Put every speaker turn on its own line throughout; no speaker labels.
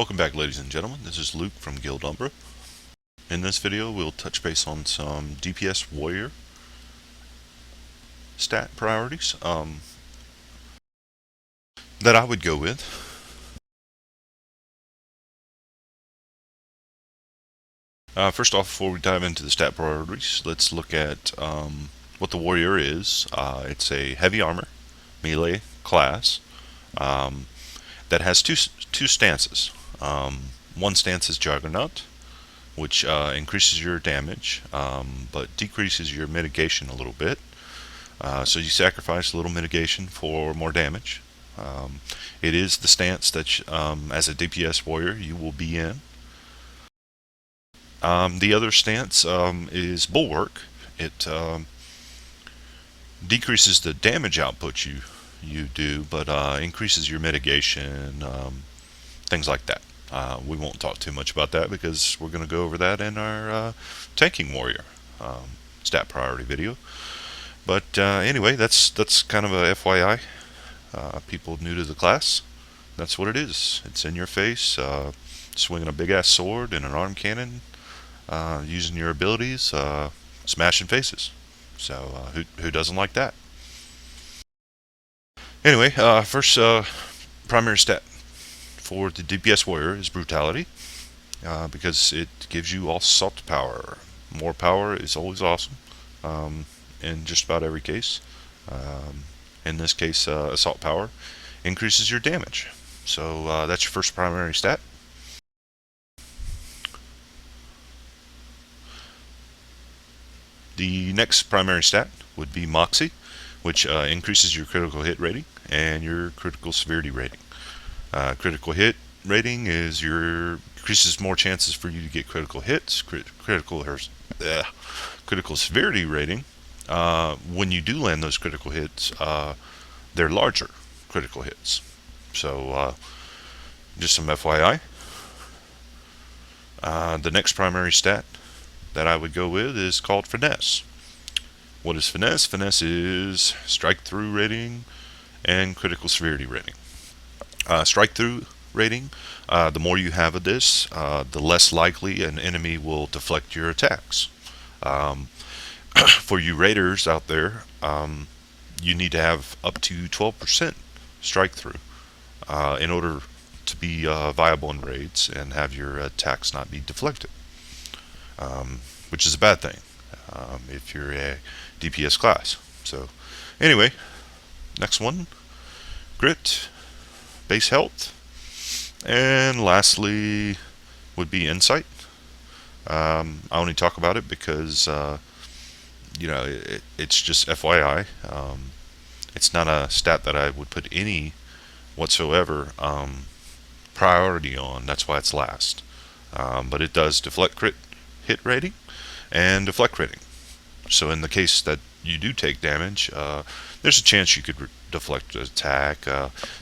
Welcome back, ladies and gentlemen. This is Luke from Guild Umbra. In this video, we'll touch base on some DPS warrior stat priorities that I would go with. First off, before we dive into the stat priorities, let's look at what the warrior is. It's a heavy armor, melee class that has two stances. One stance is Juggernaut, which increases your damage, but decreases your mitigation a little bit. So you sacrifice a little mitigation for more damage. It is the stance that, as a DPS warrior, you will be in. The other stance is Bulwark. It decreases the damage output you do, but increases your mitigation, things like that. We won't talk too much about that because we're going to go over that in our tanking warrior stat priority video. But anyway, that's kind of a FYI. People new to the class, that's what it is. It's in your face, swinging a big ass sword and an arm cannon, using your abilities, smashing faces. So who doesn't like that? Anyway, first primary stat for the DPS warrior is Brutality, because it gives you assault power. More power is always awesome in just about every case. In this case, assault power increases your damage. So that's your first primary stat. The next primary stat would be Moxie, which increases your critical hit rating and your critical severity rating. Critical hit rating is increases more chances for you to get critical hits. Critical severity rating, when you do land those critical hits, they're larger critical hits. So just some FYI. The next primary stat that I would go with is called Finesse. What is Finesse? Finesse is strike through rating and critical severity rating. Strike through rating, the more you have of this, the less likely an enemy will deflect your attacks. For you raiders out there, you need to have up to 12% strike through in order to be viable in raids and have your attacks not be deflected, which is a bad thing if you're a DPS class. So anyway, next one, grit, base health, and lastly would be insight. I only talk about it because it's just FYI. It's not a stat that I would put any whatsoever priority on. That's why it's last. But it does deflect crit hit rating and deflect rating. So in the case that you do take damage, there's a chance you could deflect an attack.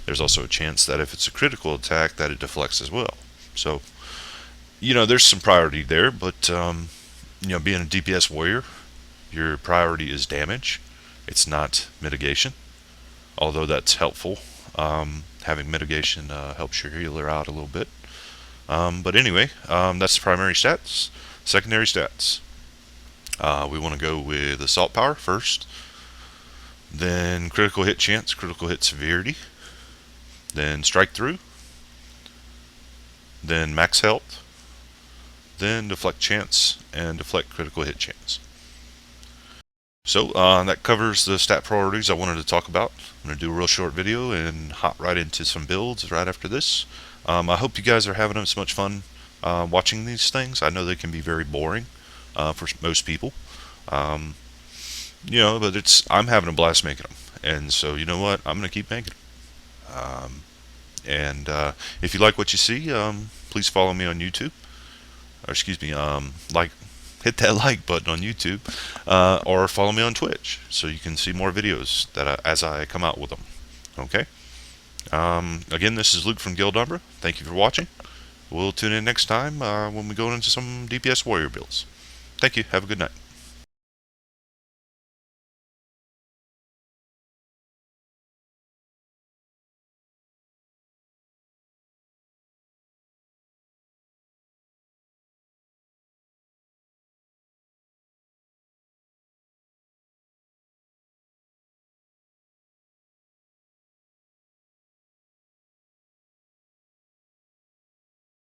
There's also a chance that if it's a critical attack that it deflects as well. So there's some priority there, but being a DPS warrior, your priority is damage. It's not mitigation, although that's helpful. Having mitigation helps your healer out a little bit. But anyway, that's the primary stats. Secondary stats. We want to go with assault power first, then critical hit chance, critical hit severity, then strike through, then max health, then deflect chance and deflect critical hit chance. So that covers the stat priorities I wanted to talk about. I'm going to do a real short video and hop right into some builds right after this. I hope you guys are having as much fun watching these things. I know they can be very boring for most people, but I'm having a blast making them, and so you know what, I'm going to keep making them. And if you like what you see, please follow me on YouTube, or excuse me, hit that like button on YouTube, or follow me on Twitch so you can see more videos as I come out with them. Okay. Again, this is Luke from Guild Umbra. Thank you for watching. We'll tune in next time when we go into some DPS warrior builds. Thank you. Have a good night.